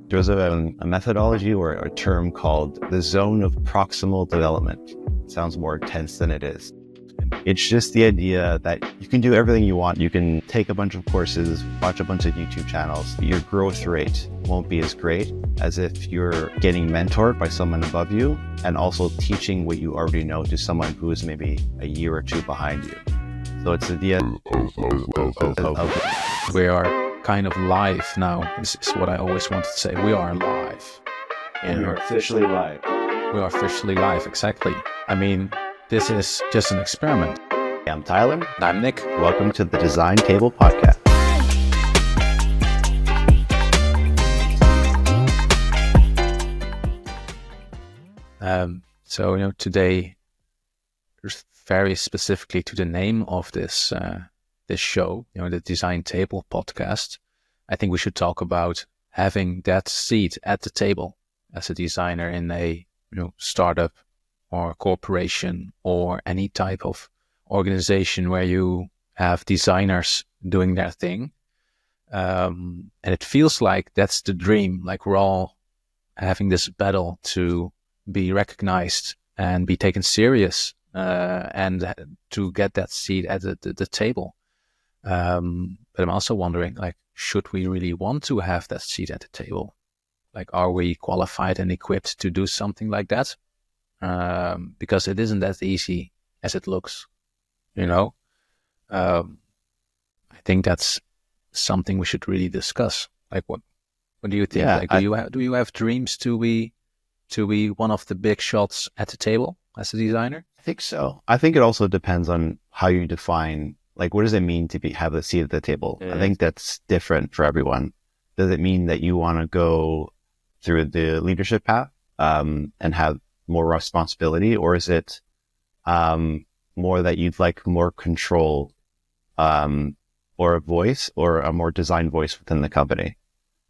There's a methodology or a term called the zone of proximal development. It sounds more intense than it is. It's just the idea that you can do everything you want. You can take a bunch of courses, watch a bunch of YouTube channels. Your growth rate won't be as great as if you're getting mentored by someone above you and also teaching what you already know to someone who is maybe a year or two behind you. So it's the idea of we are kind of live now. This is what I always wanted to say. We are live. And we're officially live. We are officially live, exactly. I mean, this is just an experiment. I'm Tyler. And I'm Nick. Welcome to the Design Table Podcast. So today, very specifically to the name of this show, the Design Table Podcast, I think we should talk about having that seat at the table as a designer in a startup or corporation or any type of organization where you have designers doing their thing. And it feels like that's the dream. Like we're all having this battle to be recognized and be taken serious and to get that seat at the table. But I'm also wondering, should we really want to have that seat at the table? Are we qualified and equipped to do something like that? Because it isn't as easy as it looks, I think that's something we should really discuss. What do you think? Yeah, do you have dreams to be one of the big shots at the table as a designer? I think so. I think it also depends on how you define, what does it mean to have a seat at the table? Yeah. I think that's different for everyone. Does it mean that you want to go through the leadership path and have more responsibility, or is it more that you'd like more control or a voice or a more design voice within the company?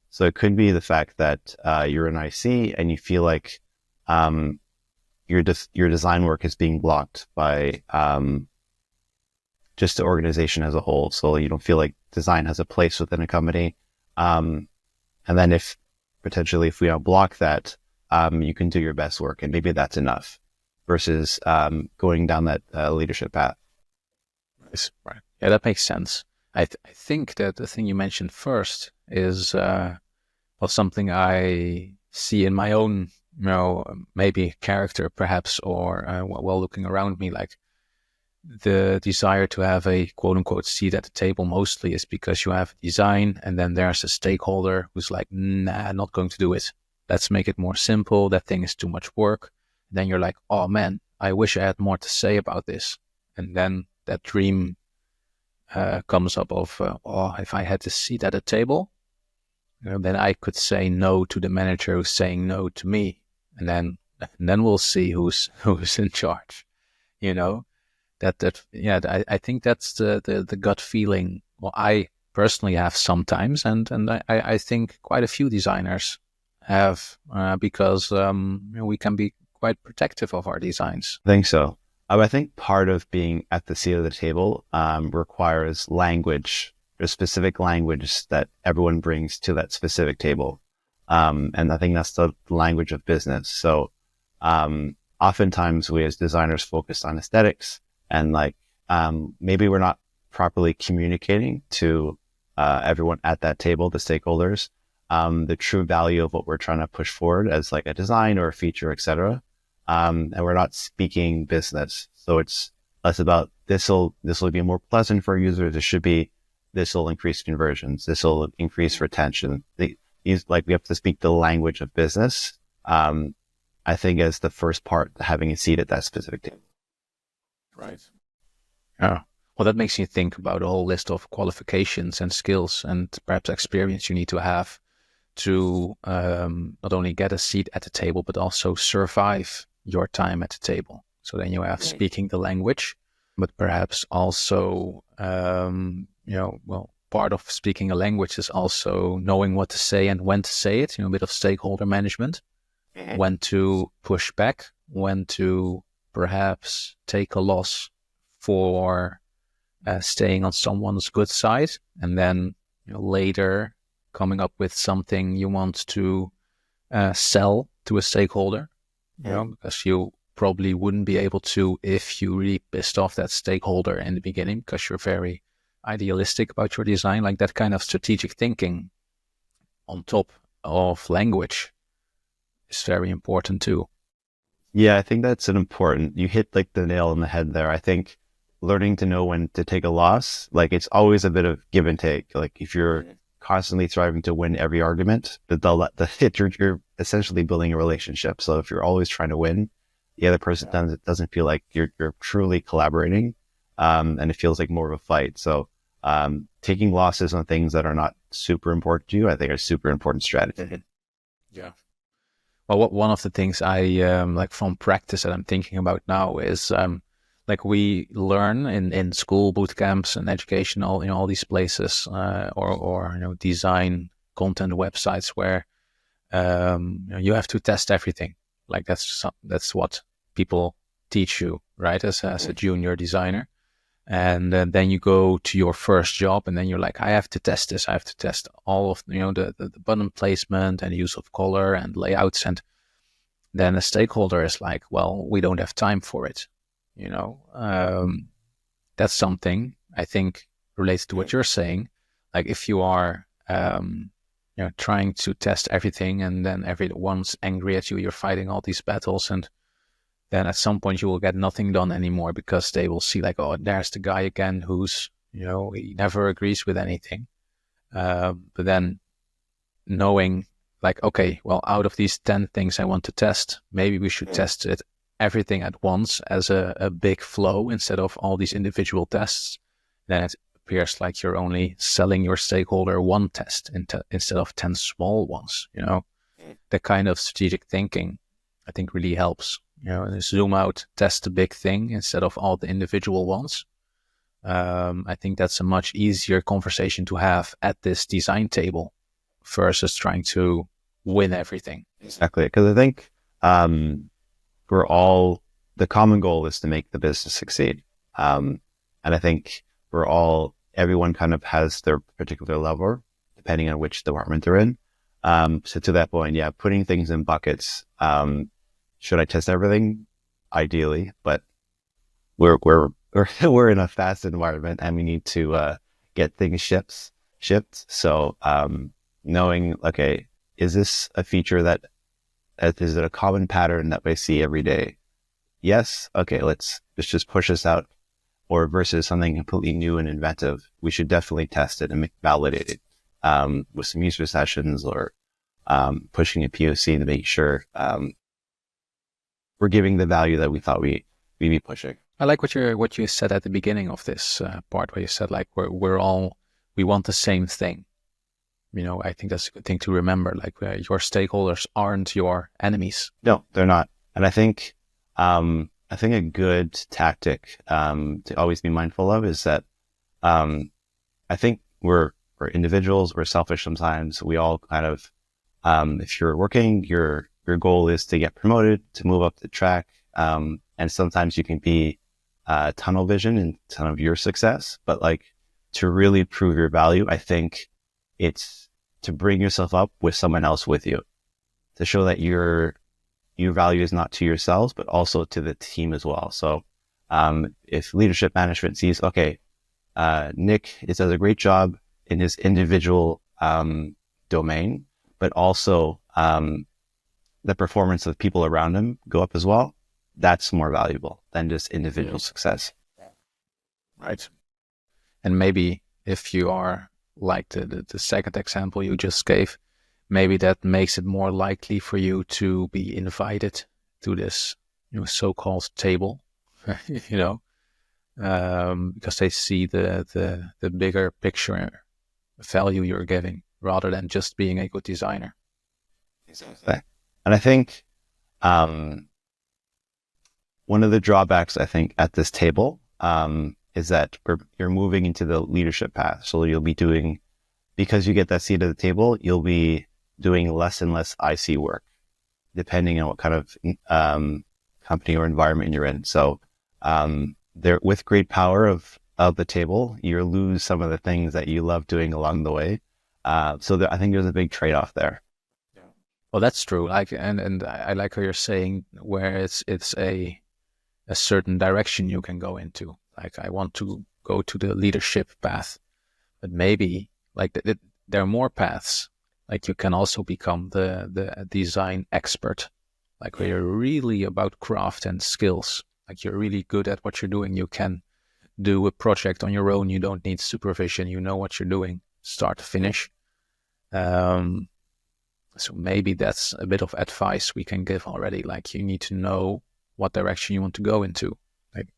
So it could be the fact that you're an IC and you feel like your design work is being blocked by just the organization as a whole. So you don't feel like design has a place within a company. And then if we don't block that, you can do your best work, and maybe that's enough versus going down that leadership path. Right. Yeah, that makes sense. I think that the thing you mentioned first is something I see in my own, maybe character perhaps, or while looking around me, the desire to have a quote unquote seat at the table mostly is because you have design and then there's a stakeholder who's like, nah, not going to do it. Let's make it more simple. That thing is too much work. And then you're like, oh man, I wish I had more to say about this. And then that dream comes up of, if I had a seat at a table, then I could say no to the manager who's saying no to me. And then we'll see who's in charge, I think that's the gut feeling. Well, I personally have sometimes, and I think quite a few designers have, because we can be quite protective of our designs. I think so. I think part of being at the seat of the table requires language. There's specific language that everyone brings to that specific table. And I think that's the language of business. So oftentimes we as designers focus on aesthetics, and maybe we're not properly communicating to everyone at that table, the stakeholders, the true value of what we're trying to push forward as a design or a feature, etc. And we're not speaking business. So it's less about this will be more pleasant for users. This will increase conversions. This will increase retention. We have to speak the language of business. I think as the first part, having a seat at that specific table. Right. Yeah. Well, that makes you think about a whole list of qualifications and skills and perhaps experience you need to have to not only get a seat at the table, but also survive your time at the table. So then you have speaking the language, but perhaps also, part of speaking a language is also knowing what to say and when to say it, a bit of stakeholder management, when to push back, when to perhaps take a loss for staying on someone's good side, and then later coming up with something you want to sell to a stakeholder, because you probably wouldn't be able to if you really pissed off that stakeholder in the beginning because you're very idealistic about your design. Like that kind of strategic thinking on top of language is very important too. Yeah, I think that's you hit like the nail on the head there. I think learning to know when to take a loss, like it's always a bit of give and take. Like if you're constantly striving to win every argument, you're essentially building a relationship. So if you're always trying to win, the other person doesn't feel like you're truly collaborating, and it feels like more of a fight. So taking losses on things that are not super important to you, I think, are super important strategy. Yeah. Well, one of the things I like from practice that I'm thinking about now is like we learn in school, boot camps, and educational, all these places, or design content websites where you have to test everything. Like that's what people teach you, right? As a junior designer. And then you go to your first job, and then you're like, I have to test this. I have to test all of the button placement and use of color and layouts. And then a stakeholder is like, well, we don't have time for it. That's something I think relates to what you're saying. Like if you are trying to test everything, and then everyone's angry at you, you're fighting all these battles, and then at some point you will get nothing done anymore because they will see like, oh, there's the guy again who's, he never agrees with anything. But then knowing like, okay, well, out of these 10 things I want to test, maybe we should test it everything at once as a big flow instead of all these individual tests. Then it appears like you're only selling your stakeholder one test instead of 10 small ones. That kind of strategic thinking, I think, really helps. Zoom out, test the big thing instead of all the individual ones. I think that's a much easier conversation to have at this design table versus trying to win everything. Exactly. Because I think the common goal is to make the business succeed. And I think everyone kind of has their particular level depending on which department they're in. So to that point, yeah, putting things in buckets. Should I test everything? Ideally, but we're in a fast environment and we need to get things shipped. So knowing, okay, is this a feature is it a common pattern that we see every day? Yes. Okay, let's just push this out. Or versus something completely new and inventive, we should definitely test it and validate it with some user sessions or pushing a POC to make sure we're giving the value that we thought we'd be pushing. I like what you said at the beginning of this part, where you said like we want the same thing. I think that's a good thing to remember. Like your stakeholders aren't your enemies. No, they're not. And I think a good tactic to always be mindful of is that I think we're individuals. We're selfish sometimes. We all kind of if you're working, your goal is to get promoted, to move up the track. And sometimes you can be tunnel vision in ton of your success, but like to really prove your value, I think it's to bring yourself up with someone else with you, to show that your value is not to yourselves, but also to the team as well. So if leadership management sees, okay, Nick does a great job in his individual domain, but also the performance of people around him go up as well, that's more valuable than just individual success. Right. And maybe if you are like the second example you just gave, maybe that makes it more likely for you to be invited to this so-called table, because they see the bigger picture value you're giving rather than just being a good designer. Exactly. And I think one of the drawbacks, I think, at this table is that you're moving into the leadership path. So you'll be doing, because you get that seat at the table, you'll be doing less and less IC work, depending on what kind of company or environment you're in. So there, with great power of the table, you lose some of the things that you love doing along the way. I think there's a big trade-off there. Well, that's true. Like, and I like how you're saying where it's a certain direction you can go into. Like, I want to go to the leadership path, but maybe like there are more paths. Like, you can also become the design expert, like where you're really about craft and skills. Like, you're really good at what you're doing. You can do a project on your own. You don't need supervision. You know what you're doing, start to finish. So maybe that's a bit of advice we can give already. Like, you need to know what direction you want to go into. Like,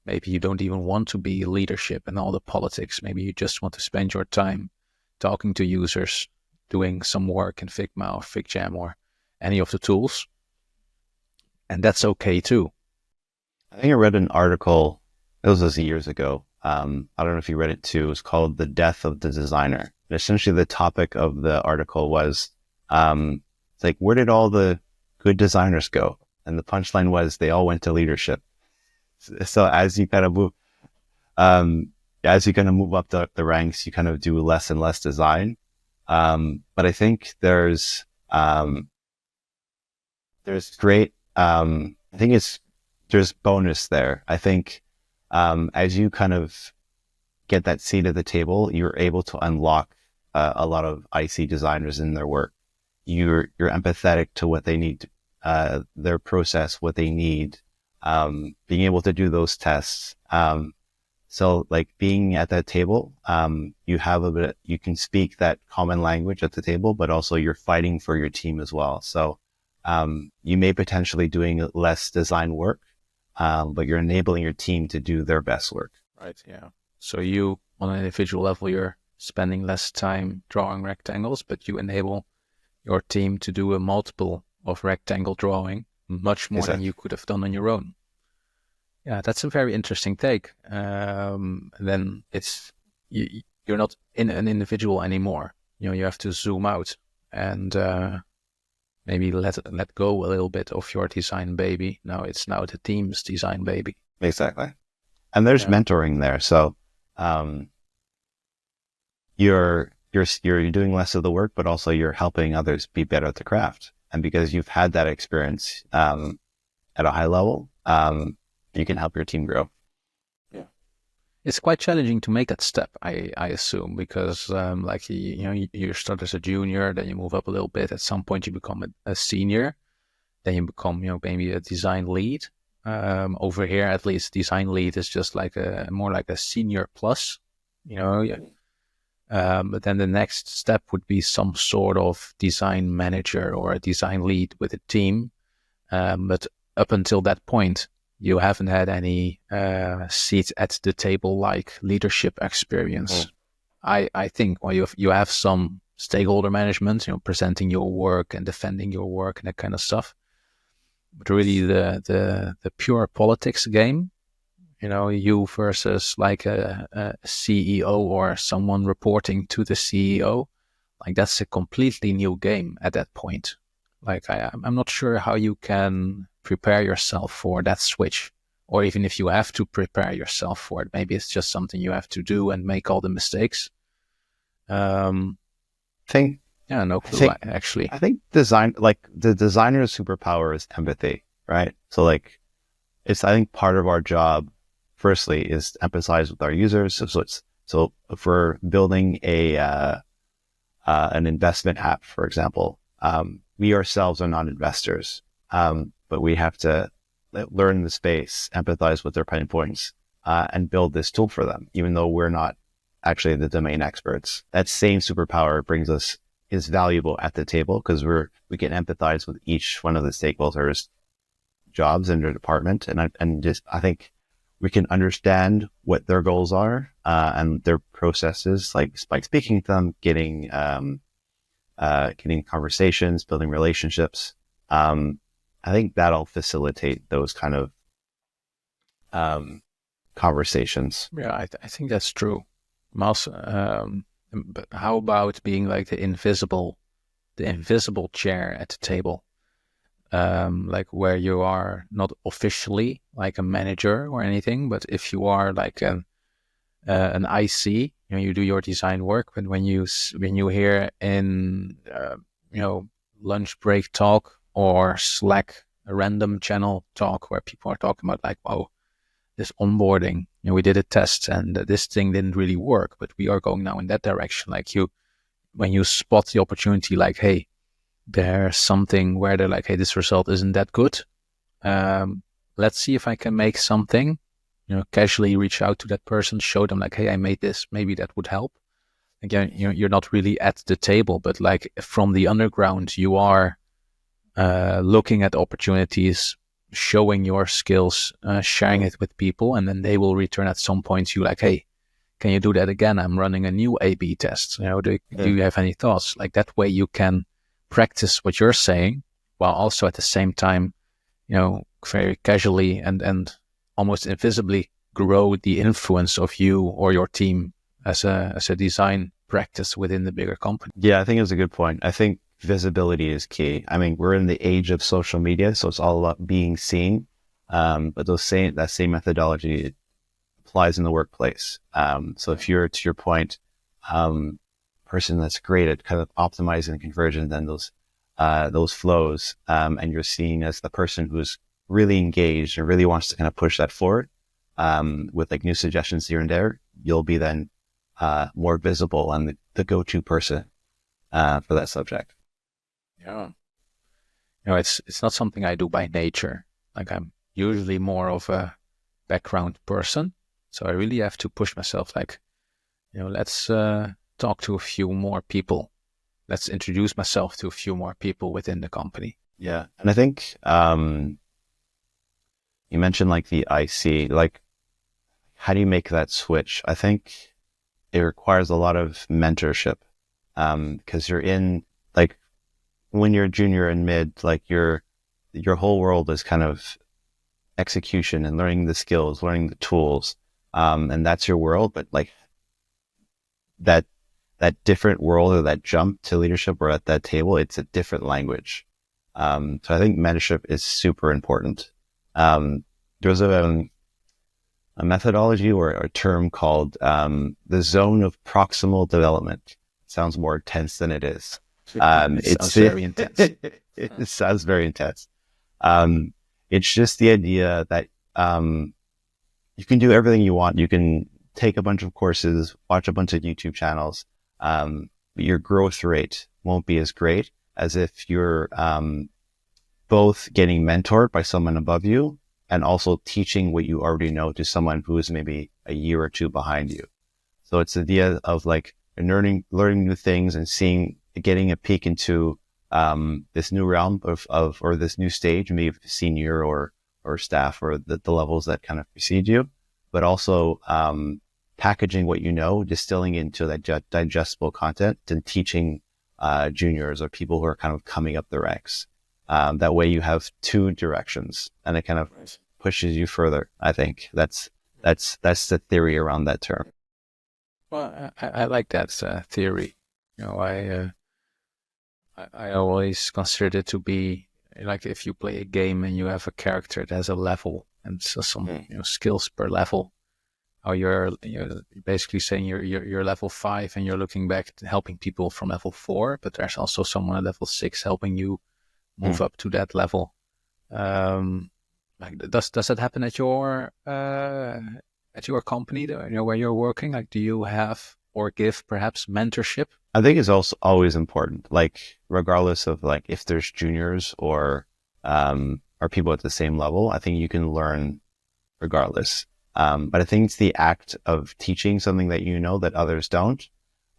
maybe you don't even want to be leadership and all the politics. Maybe you just want to spend your time talking to users, doing some work in Figma or FigJam or any of the tools. And that's okay too. I think I read an article, it was years ago. I don't know if you read it too. It was called The Death of the Designer. And essentially the topic of the article was, it's like, where did all the good designers go? And the punchline was they all went to leadership. So as you kind of move, move up the ranks, you kind of do less and less design. But I think there's great, I think there's bonus there. I think, as you kind of get that seat at the table, you're able to unlock a lot of IC designers in their work. You're empathetic to what they need, their process, what they need, being able to do those tests. So like being at that table, you have you can speak that common language at the table, but also you're fighting for your team as well. So, you may potentially doing less design work, but you're enabling your team to do their best work. Right. Yeah. So you, on an individual level, you're spending less time drawing rectangles, but you enable your team to do a multiple of rectangle drawing much more than you could have done on your own. Yeah, that's a very interesting take. Then you're not in an individual anymore. You know, you have to zoom out and maybe let go a little bit of your design baby. It's now the team's design baby. Exactly. And there's mentoring there. So you're doing less of the work, but also you're helping others be better at the craft. And because you've had that experience at a high level, you can help your team grow. Yeah, it's quite challenging to make that step, I assume, because like you start as a junior, then you move up a little bit. At some point, you become a senior, then you become maybe a design lead. Over here, at least, design lead is just like more like a senior plus, But then the next step would be some sort of design manager or a design lead with a team. But up until that point, you haven't had any seat at the table like leadership experience. I think you have some stakeholder management, presenting your work and defending your work and that kind of stuff. But really, the pure politics game, you versus like a CEO or someone reporting to the CEO, like that's a completely new game at that point. Like I'm not sure how you can prepare yourself for that switch, or even if you have to prepare yourself for it, maybe it's just something you have to do and make all the mistakes. No clue, actually. I think the designer's superpower is empathy, right? So like, I think part of our job, firstly, is to empathize with our users. So if we're building an investment app, for example, we ourselves are not investors, but we have to learn the space, empathize with their pain points, and build this tool for them, even though we're not actually the domain experts. That same superpower is valuable at the table because we can empathize with each one of the stakeholders' jobs in their department, and I think we can understand what their goals are and their processes, like by speaking to them, getting conversations, building relationships. I think that'll facilitate those kind of conversations. Yeah, I think that's true. Also, but how about being like the invisible chair at the table? Like where you are not officially like a manager or anything, but if you are like an IC, you do your design work, but when you hear in lunch break talk or Slack a random channel talk where people are talking about like, wow, this onboarding, we did a test and this thing didn't really work, but we are going now in that direction. Like when you spot the opportunity, like, hey, there's something where they're like, hey, this result isn't that good. Let's see if I can make something, casually reach out to that person, show them like, hey, I made this, maybe that would help. Again, you're not really at the table, but like from the underground, you are looking at opportunities, showing your skills, sharing it with people, and then they will return at some point to you like, hey, can you do that again? I'm running a new A/B test. Do you have any thoughts? Like that way you can practice what you're saying while also at the same time, very casually and almost invisibly grow the influence of you or your team as a design practice within the bigger company. Yeah, I think it's a good point. I think visibility is key. I mean, we're in the age of social media, so it's all about being seen. But that same methodology applies in the workplace. So if you're, to your point, person that's great at kind of optimizing conversions and those flows, and you're seen as the person who's really engaged and really wants to kind of push that forward, with like new suggestions here and there, you'll be then more visible and the go-to person for that subject. Yeah. It's not something I do by nature. Like I'm usually more of a background person. So I really have to push myself like, let's talk to a few more people. Let's introduce myself to a few more people within the company. Yeah. And I think you mentioned like the IC, like how do you make that switch? I think it requires a lot of mentorship, because you're in like when you're junior and mid, like your whole world is kind of execution and learning the skills, learning the tools, and that's your world. But like that different world or that jump to leadership or at that table, it's a different language. So I think mentorship is super important. There's a methodology or a term called the zone of proximal development. It sounds more intense than it is. It sounds very intense. It sounds very intense. It's just the idea that you can do everything you want. You can take a bunch of courses, watch a bunch of YouTube channels, but your growth rate won't be as great as if you're both getting mentored by someone above you and also teaching what you already know to someone who is maybe a year or two behind you. So it's the idea of like learning new things and getting a peek into this new realm or this new stage, maybe senior or staff or the levels that kind of precede you, but also packaging what you know, distilling into that digestible content and teaching juniors or people who are kind of coming up the ranks. That way you have two directions and it kind of pushes you further. I think that's the theory around that term. Well, I like that theory. I always consider it to be like if you play a game and you have a character that has a level and so some skills per level. How you're basically saying you're level 5 and you're looking back to helping people from level 4, but there's also someone at level 6 helping you move up to that level. Like does that happen at your company, where you're working? Like, do you have or give perhaps mentorship? I think it's also always important, like regardless of like if there's juniors or people at the same level, I think you can learn regardless. But I think it's the act of teaching something that you know that others don't.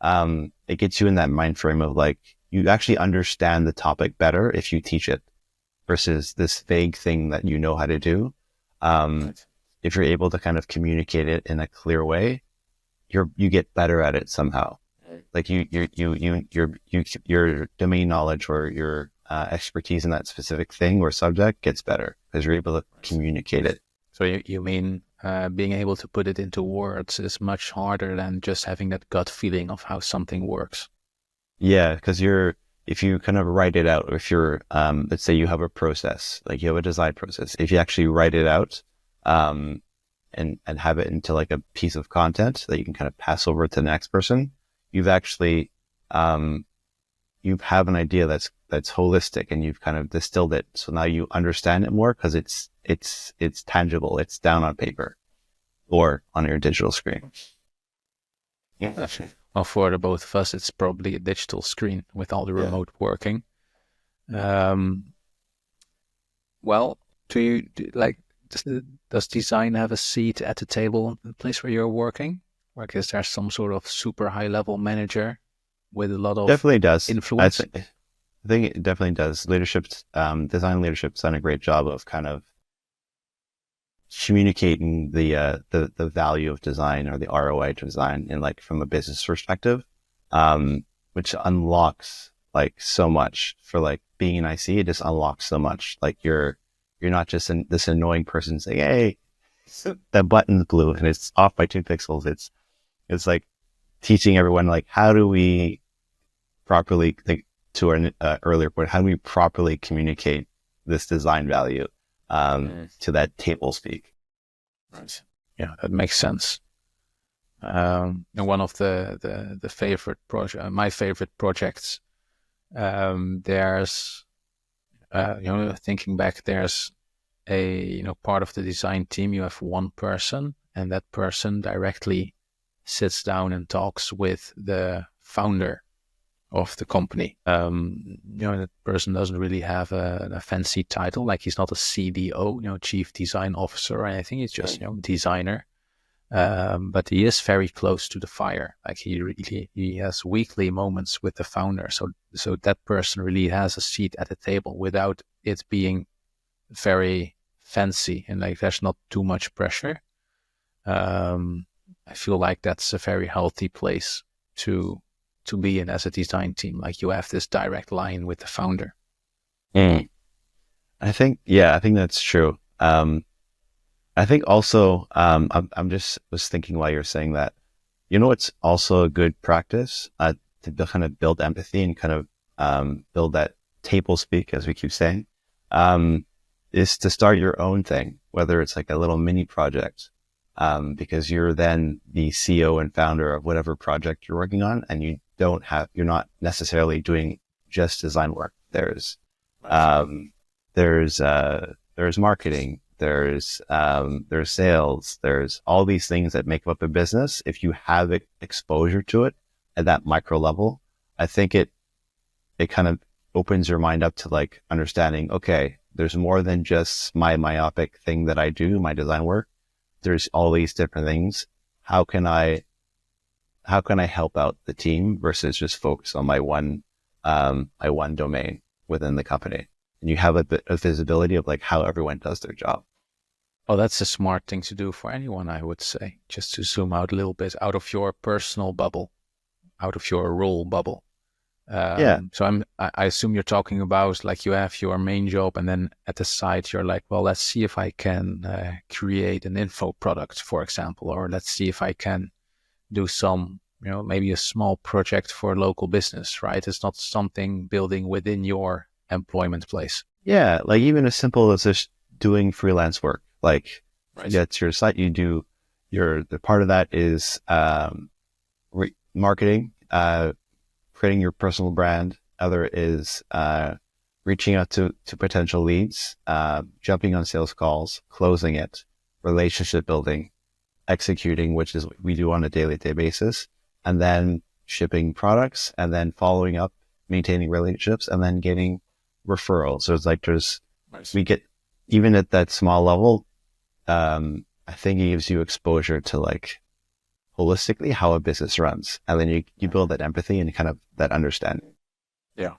It gets you in that mind frame of like, you actually understand the topic better if you teach it versus this vague thing that you know how to do. If you're able to kind of communicate it in a clear way, you get better at it somehow. Like your domain knowledge or your expertise in that specific thing or subject gets better because you're able to communicate it. So you mean being able to put it into words is much harder than just having that gut feeling of how something works. Yeah, because if you kind of write it out, or if you're, let's say you have a process, like you have a design process, if you actually write it out, and and have it into like a piece of content that you can kind of pass over to the next person, you've actually, you have an idea that's holistic, and you've kind of distilled it. So now you understand it more because it's tangible. It's down on paper or on your digital screen. Yeah. Well, for the both of us, it's probably a digital screen with all the remote working. Well, does design have a seat at the table, the place where you're working? Or is there some sort of super high level manager with a lot of Definitely does. influence? I think it definitely does. Design leadership's done a great job of kind of communicating the value of design, or the ROI to design, in like from a business perspective, which unlocks like so much for like being an IC. It just unlocks so much. Like you're not just this annoying person saying, "Hey, that button's blue and it's off by 2 pixels." It's like teaching everyone like, how do we properly, like to our earlier point, how do we properly communicate this design value to that table speak? Right. Yeah, that makes sense. And one of the favorite project, my favorite projects, there's thinking back, there's a part of the design team. You have one person, and that person directly sits down and talks with the founder of the company. That person doesn't really have a fancy title, like he's not a CDO, chief design officer or anything. He's just designer. But he is very close to the fire. Like he has weekly moments with the founder. So that person really has a seat at the table without it being very fancy, and like there's not too much pressure. I feel like that's a very healthy place to be in as a design team. Like you have this direct line with the founder. I think that's true. I think also, I'm just was thinking while you're saying that, it's also a good practice to kind of build empathy and kind of build that table speak, as we keep saying, is to start your own thing, whether it's like a little mini project, because you're then the CEO and founder of whatever project you're working on, and you're not necessarily doing just design work. There's marketing, there's sales, there's all these things that make up a business. If you have exposure to it at that micro level, I think it kind of opens your mind up to like understanding, okay, there's more than just my myopic thing that I do, my design work. There's all these different things. How can I help out the team versus just focus on my one domain within the company? And you have a bit of visibility of like how everyone does their job. Oh, that's a smart thing to do for anyone, I would say, just to zoom out a little bit out of your personal bubble, out of your role bubble. So I assume you're talking about like you have your main job, and then at the side you're like, well, let's see if I can create an info product, for example, or let's see if I can do some, maybe a small project for a local business, right? It's not something building within your employment place. Yeah, like even as simple as just doing freelance work. Like, that's your site. You do the part of that is marketing, creating your personal brand. Other is reaching out to potential leads, jumping on sales calls, closing it, relationship building, executing, which is what we do on a daily basis, and then shipping products, and then following up, maintaining relationships, and then getting referrals. So it's like we get, even at that small level, I think it gives you exposure to like holistically how a business runs, and then you build that empathy and kind of that understanding. Yeah.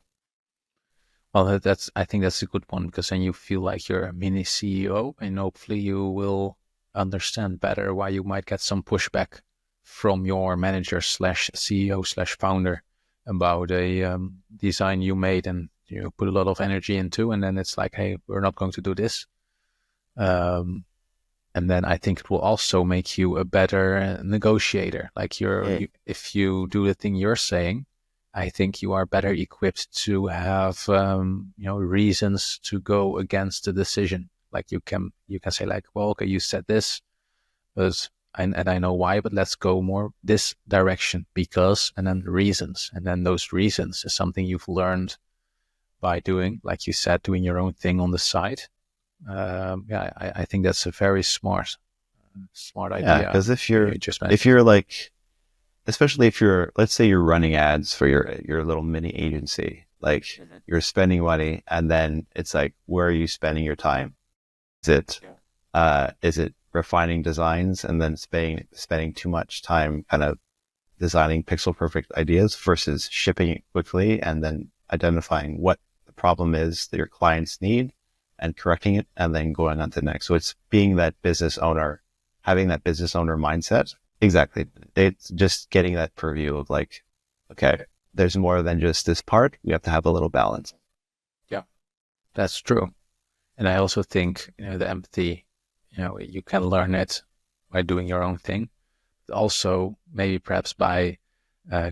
Well, I think that's a good one, because then you feel like you're a mini CEO, and hopefully you will understand better why you might get some pushback from your manager / CEO / founder about a design you made and you put a lot of energy into, and then it's like, hey, we're not going to do this. And then I think it will also make you a better negotiator. Like if you do the thing you're saying, I think you are better equipped to have reasons to go against the decision. Like you can say like, well, okay, you said this, but and I know why, but let's go more this direction because, and then reasons. And then those reasons is something you've learned by doing, like you said, doing your own thing on the side. I think that's a very smart Yeah, idea. because You just if mentioned. you're like, especially if you're, let's say you're running ads for your little mini agency, like Mhm. you're spending money, and then it's like, where are you spending your time? Is it Yeah. is it refining designs and then spending too much time kind of designing pixel perfect ideas versus shipping it quickly and then identifying what the problem is that your clients need and correcting it and then going on to the next. So it's being that business owner, having that business owner mindset. Exactly. It's just getting that purview of like, okay, there's more than just this part. We have to have a little balance. Yeah, that's true. And I also think, the empathy, you can learn it by doing your own thing. Also, maybe perhaps by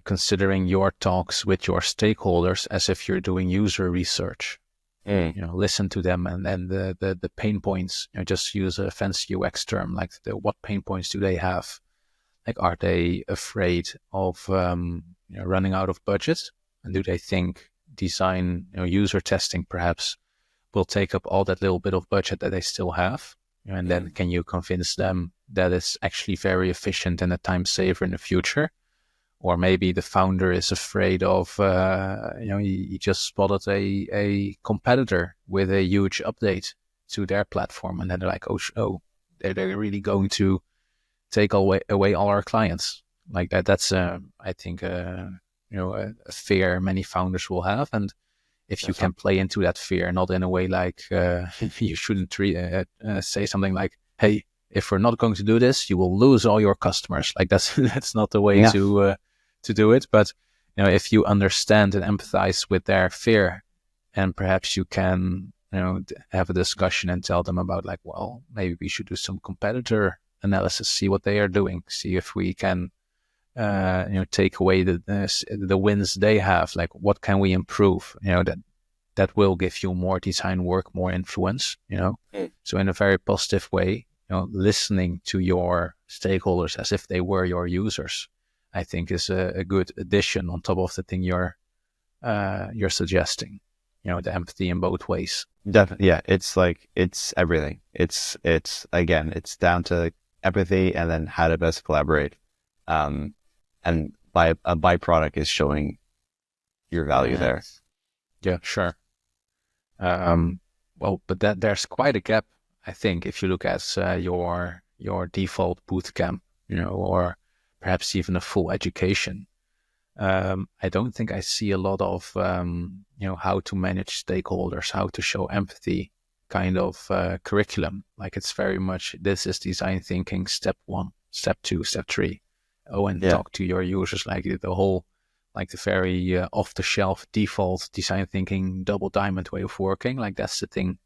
considering your talks with your stakeholders as if you're doing user research. Mm. Listen to them and the pain points. Just use a fancy UX term like what pain points do they have? Like, are they afraid of running out of budget? And do they think design, user testing perhaps will take up all that little bit of budget that they still have? And then can you convince them that it's actually very efficient and a time saver in the future? Or maybe the founder is afraid of, he just spotted a competitor with a huge update to their platform. And then they're like, oh, they're really going to take away all our clients. Like that. That's, I think, a fear many founders will have. And if you can play into that fear, not in a way like you shouldn't say something like, "Hey, if we're not going to do this, you will lose all your customers." Like that's that's not the way Yeah. to do it. But if you understand and empathize with their fear, and perhaps you can have a discussion and tell them about like, well, maybe we should do some competitor analysis, see what they are doing, see if we can take away the wins they have. Like, what can we improve? That will give you more design work, more influence. So in a very positive way, listening to your stakeholders as if they were your users, I think is a good addition on top of the thing you're suggesting. The empathy in both ways. Definitely. Yeah. It's like, it's everything. Again, it's down to empathy and then how to best collaborate. And by a byproduct is showing your value there. Yeah, sure. Well, but there's quite a gap, I think, if you look at your default boot camp, or perhaps even a full education. I don't think I see a lot of how to manage stakeholders, how to show empathy kind of curriculum. Like, it's very much, this is design thinking, step 1, step 2, step 3. Oh, and Yeah. talk to your users, like the whole, like the very off-the-shelf default design thinking double diamond way of working. Like, that's the thing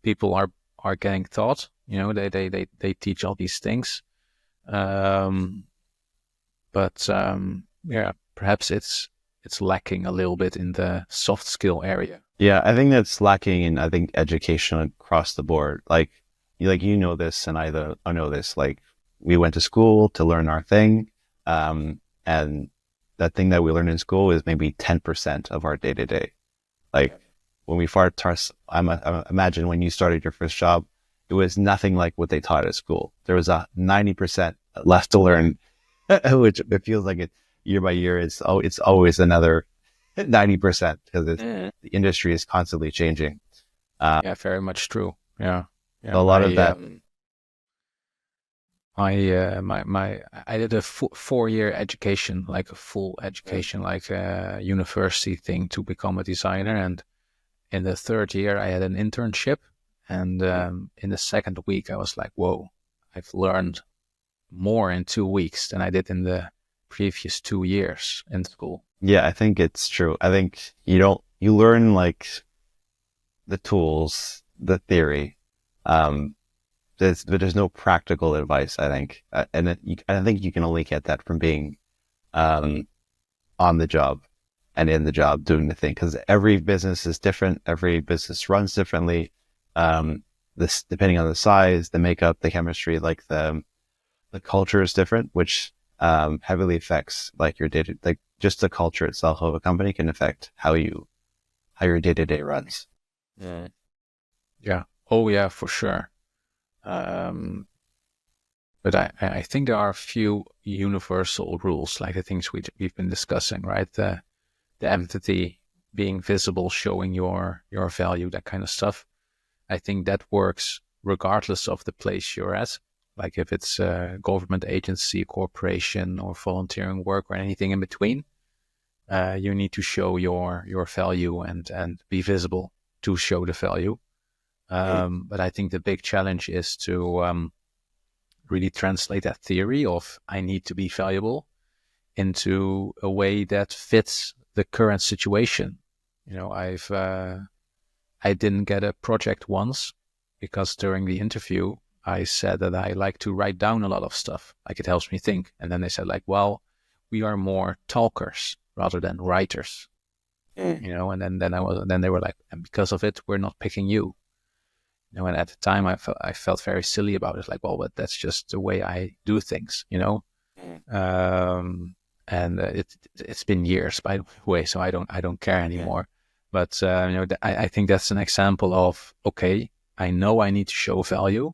people are getting taught. They teach all these things, but yeah, perhaps it's lacking a little bit in the soft skill area. Yeah. I think that's lacking in, I think, education across the board. Like you know this, and I know this. Like, we went to school to learn our thing. And that thing that we learn in school is maybe 10% of our day to day. Like, when we imagine when you started your first job, it was nothing like what they taught at school. There was a 90% left to learn, which it feels like it year by year. It's always another 90% because the industry is constantly changing. Yeah, very much true. Yeah, yeah. A lot of that. I did a 4-year education, like a full education, like a university thing to become a designer. And in the 3rd year, I had an internship. And in the 2nd week, I was like, whoa, I've learned more in 2 weeks than I did in the previous 2 years in school. Yeah, I think it's true. I think you learn like the tools, the theory. But there's no practical advice, I think. I think you can only get that from being on the job and in the job doing the thing, because every business is different. Every business runs differently. This depending on the size, the makeup, the chemistry, like the culture is different, which heavily affects like your data, like just the culture itself of a company can affect how your day to day runs. Yeah. Oh yeah, for sure. Um, but I think there are a few universal rules, like the things we've been discussing, right? The empathy, being visible, showing your value, that kind of stuff. I think that works regardless of the place you're at. Like if it's a government agency, corporation, or volunteering work, or anything in between, you need to show your value and be visible to show the value. But I think the big challenge is to really translate that theory of I need to be valuable into a way that fits the current situation. You know, I didn't get a project once because during the interview I said that I like to write down a lot of stuff, like it helps me think. And then they said like, well, we are more talkers rather than writers, you know. And then they were like, and because of it, we're not picking you. You know, and at the time I felt very silly about it, like, well, but that's just the way I do things, you know. And it's been years, by the way, so I don't care anymore. But you know, I think that's an example of, okay, I know I need to show value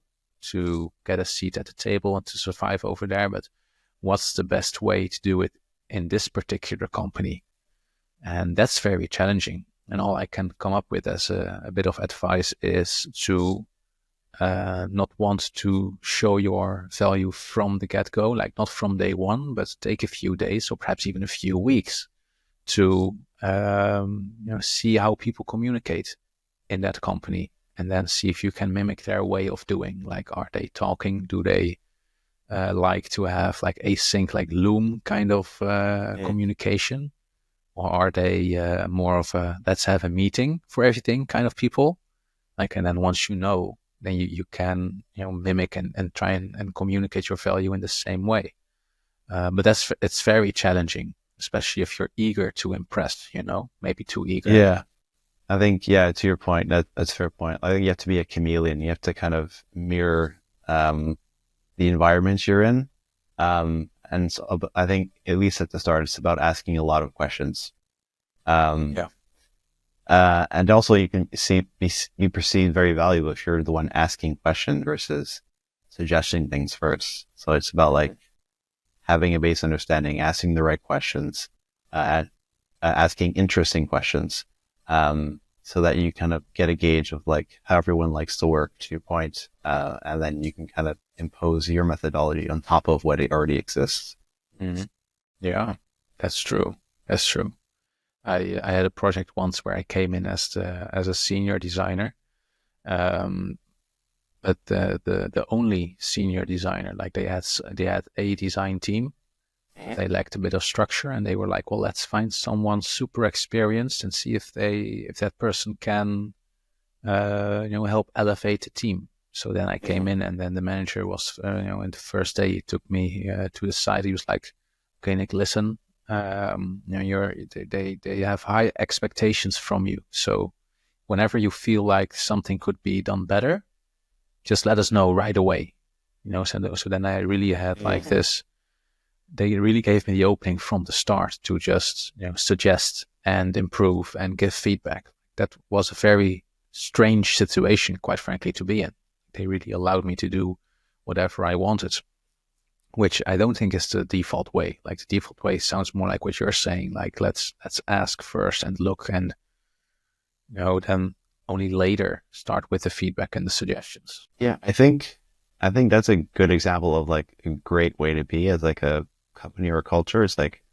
to get a seat at the table and to survive over there, but what's the best way to do it in this particular company? And that's very challenging. And all I can come up with as a bit of advice is to not want to show your value from the get-go, like not from day one, but take a few days or perhaps even a few weeks to you know, see how people communicate in that company, and then see if you can mimic their way of doing. Like, are they talking? Do they like to have like async, like Loom kind of communication? Or are they more of a let's have a meeting for everything kind of people? Like, and then once you know, then you can, you know, mimic and try and communicate your value in the same way. But it's very challenging, especially if you're eager to impress, you know, maybe too eager. Yeah. I think, yeah, to your point, that's a fair point. I think you have to be a chameleon. You have to kind of mirror the environment you're in. And so, I think, at least at the start, it's about asking a lot of questions. And also you can be perceived very valuable if you're the one asking questions versus suggesting things first. So it's about like having a base understanding, asking the right questions, asking interesting questions, so that you kind of get a gauge of like how everyone likes to work, to your point, and then you can kind of impose your methodology on top of what already exists. Mm-hmm. Yeah, that's true. That's true. I had a project once where I came in as a senior designer, but the only senior designer, like they had a design team. They lacked a bit of structure, and they were like, well, let's find someone super experienced and see if that person can you know, help elevate the team. So then I came in, and then the manager was you know, in the first day he took me to the side. He was like, okay, Nick, listen, you know, they have high expectations from you. So whenever you feel like something could be done better, just let us know right away. You know, so then I really had like this. They really gave me the opening from the start to just, you know, suggest and improve and give feedback. That was a very strange situation, quite frankly, to be in. They really allowed me to do whatever I wanted, which I don't think is the default way. Like the default way sounds more like what you're saying, like let's ask first and look, and, you know, then only later start with the feedback and the suggestions. Yeah, I think that's a good example of like a great way to be as like a company or a culture, is like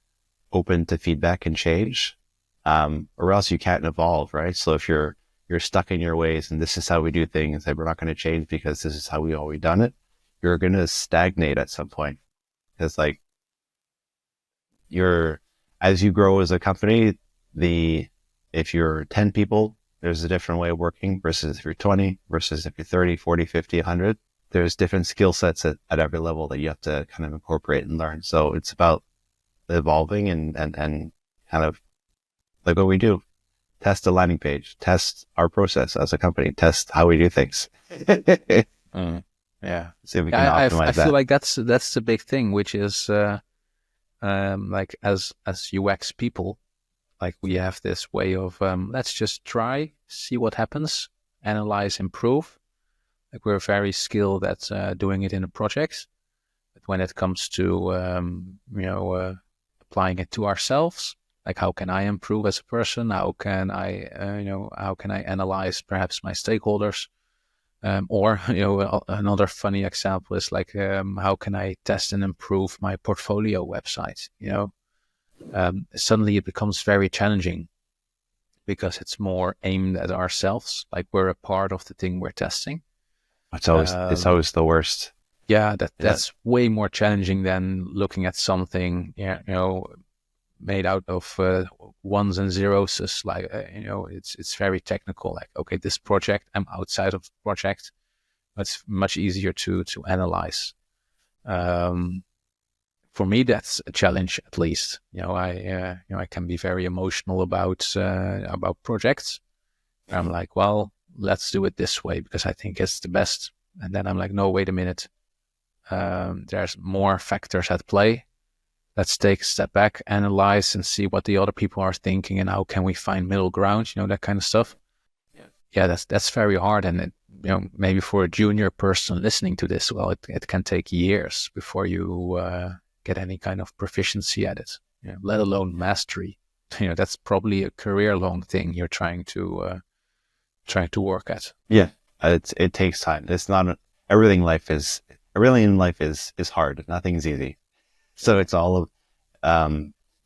open to feedback and change, or else you can't evolve, right? So if you're stuck in your ways and this is how we do things, and we're not going to change because this is how we always done it, you're going to stagnate at some point. Because like as you grow as a company, if you're 10 people, there's a different way of working versus if you're 20, versus if you're 30, 40, 50, 100. There's different skill sets at every level that you have to kind of incorporate and learn. So it's about evolving and kind of like what we do. Test the landing page, test our process as a company, test how we do things. Yeah. See if we can Yeah, I optimize feel that. like that's the big thing, which is like as UX people, like we have this way of let's just try, see what happens, analyze, improve. Like we're very skilled at doing it in a project, but when it comes to applying it to ourselves, like how can I improve as a person? How can I how can I analyze perhaps my stakeholders? Or another funny example is like how can I test and improve my portfolio website? Suddenly it becomes very challenging because it's more aimed at ourselves, like we're a part of the thing we're testing. It's Um, always the worst. yeah, Yeah. that's way more challenging than looking at something, made out of ones and zeros. It's like it's very technical. Like, okay, this project, I'm outside of the project. It's much easier to analyze. Um, for me, that's a challenge. At least, I can be very emotional about projects. I'm like, well, let's do it this way because I think it's the best. And then I'm like, no, wait a minute. There's more factors at play. Let's take a step back, analyze, and see what the other people are thinking, and how can we find middle ground. That kind of stuff. Yeah, that's very hard, and maybe for a junior person listening to this, well, it can take years before you get any kind of proficiency at it. Let alone mastery. That's probably a career-long thing you're trying to work at. Yeah. It takes time. It's not everything in life is hard. Nothing's easy. So it's all of,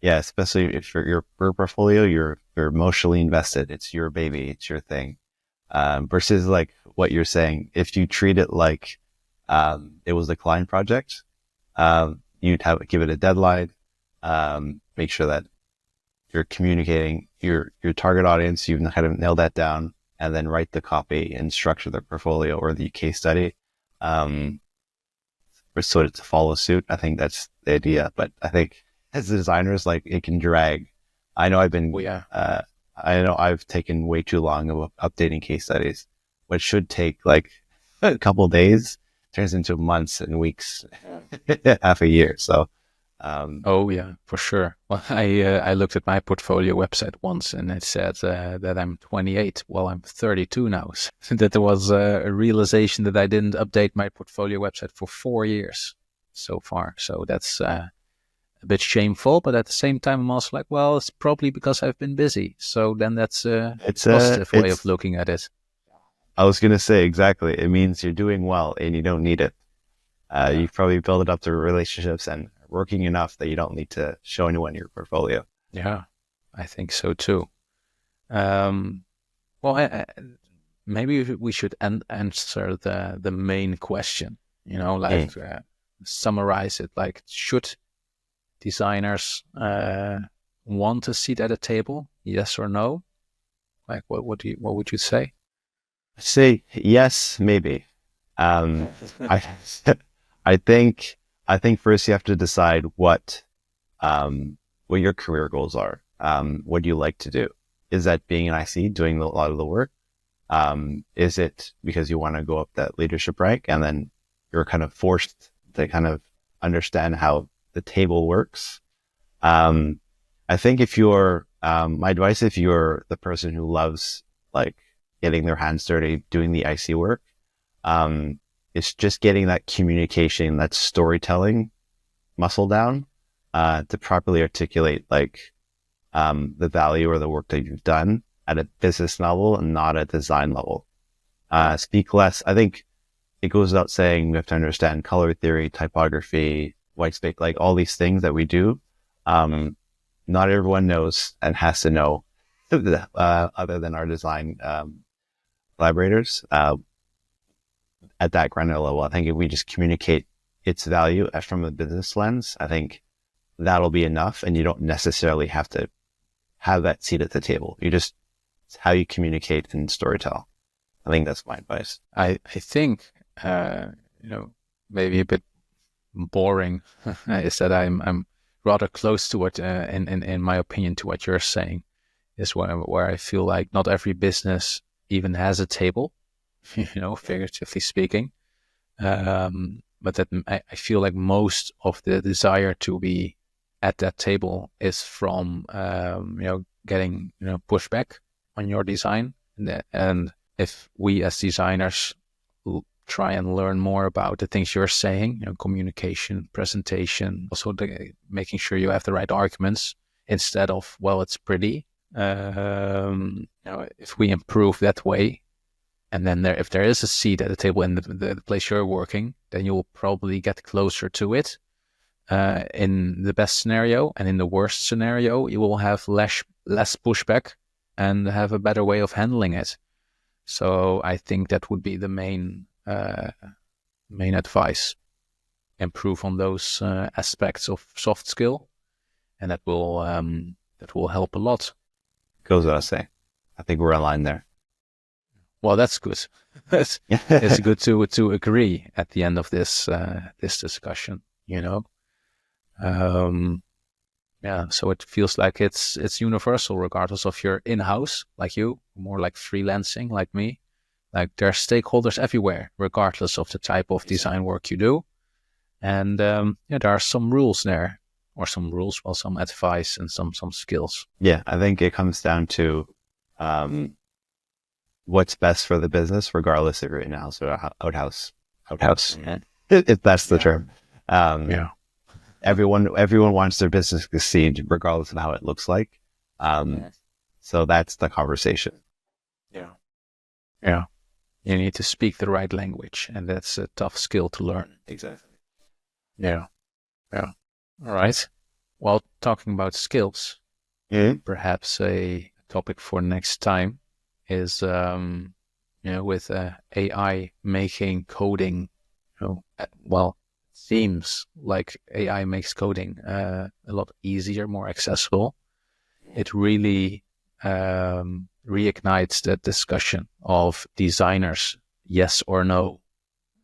yeah, especially if your portfolio, you're emotionally invested. It's your baby. It's your thing. Versus like what you're saying, if you treat it like, it was a client project, you'd give it a deadline, make sure that you're communicating your target audience. You've kind of nailed that down, and then write the copy and structure the portfolio or the case study. So to follow suit. I think that's the idea. But I think as designers, like it can drag. I know Oh yeah. I know I've taken way too long of updating case studies. What should take like a couple of days turns into months and weeks, half a year. So, Oh yeah, for sure. Well, I looked at my portfolio website once, and it said that I'm 28. Well, I'm 32 now. So that there was a realization that I didn't update my portfolio website for 4 years so far. So that's a bit shameful, but at the same time, I'm also like, well, it's probably because I've been busy. So then that's a positive way of looking at it. I was going to say exactly. It means you're doing well and you don't need it. You've probably built it up through relationships and working enough that you don't need to show anyone your portfolio. Yeah, I think so too. Well, maybe we should answer the main question. Like summarize it. Like, should designers want a seat at a table? Yes or no? Like, what would you say? Say yes, maybe. I I think first you have to decide what your career goals are. What do you like to do? Is that being an IC, doing a lot of the work? Is it because you want to go up that leadership rank and then you're kind of forced to kind of understand how the table works? I think if you're, my advice, if you're the person who loves like getting their hands dirty, doing the IC work, it's just getting that communication, that storytelling muscle down, to properly articulate like, the value or the work that you've done at a business level and not at design level. Speak less. I think it goes without saying we have to understand color theory, typography, white space, like all these things that we do. Not everyone knows and has to know, other than our design collaborators, at that granular level. I think if we just communicate its value from a business lens, I think that'll be enough. And you don't necessarily have to have that seat at the table. It's how you communicate and storytell. I think that's my advice. I think maybe a bit boring is that I'm rather close to what in my opinion to what you're saying, is where I feel like not every business even has a table, figuratively speaking. But that I feel like most of the desire to be at that table is from getting pushback on your design, and if we as designers try and learn more about the things you're saying, communication, presentation, also making sure you have the right arguments instead of, well, it's pretty. If we improve that way, and then if there is a seat at the table in the place you're working, then you will probably get closer to it. In the best scenario, and in the worst scenario, you will have less pushback and have a better way of handling it. So I think that would be the main advice. Improve on those aspects of soft skill, and that will help a lot. Goes without saying. I think we're aligned there. Well, that's good. It's good to agree at the end of this discussion. So it feels like it's universal, regardless of you're in-house like you, more like freelancing like me. Like there are stakeholders everywhere, regardless of the type of design work you do. And there are some rules there, or some advice and some skills. Yeah, I think it comes down to what's best for the business, regardless if you're in-house or outhouse, if that's the term. Everyone wants their business to succeed, regardless of how it looks like. So that's the conversation. Yeah. You need to speak the right language, and that's a tough skill to learn. Exactly. Yeah. All right. Well, talking about skills, perhaps a topic for next time is, with AI making coding, seems like AI makes coding a lot easier, more accessible. It really reignites the discussion of designers, yes or no,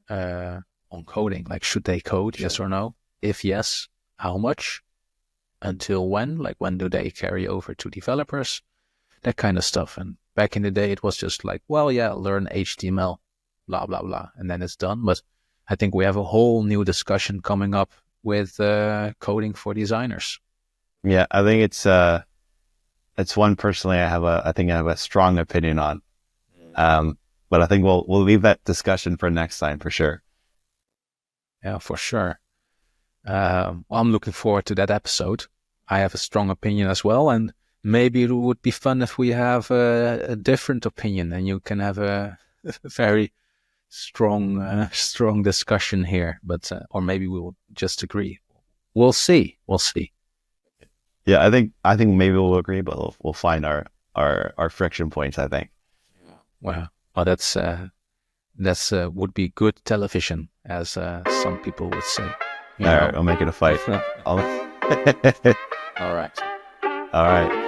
on coding. Like, should they code, yes or no? If yes, how much? Until when? Like, when do they carry over to developers? That kind of stuff. And back in the day, it was just like, learn HTML, blah, blah, blah, and then it's done. But I think we have a whole new discussion coming up with coding for designers. Yeah, I think it's one personally I have a strong opinion on. But I think we'll leave that discussion for next time for sure. Yeah, for sure. I'm looking forward to that episode. I have a strong opinion as well, and maybe it would be fun if we have a different opinion, and you can have a very strong discussion here. But or maybe we will just agree. We'll see. Yeah, I think maybe we'll agree, but we'll find our friction points, I think. Wow. Well, that's would be good television, as some people would say. All right, I'll make it a fight. All right.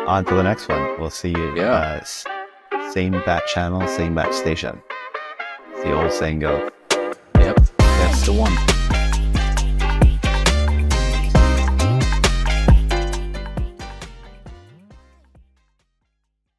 On to the next one. We'll see you. Same bat channel, same bat station. The old saying goes. Yep, that's the one.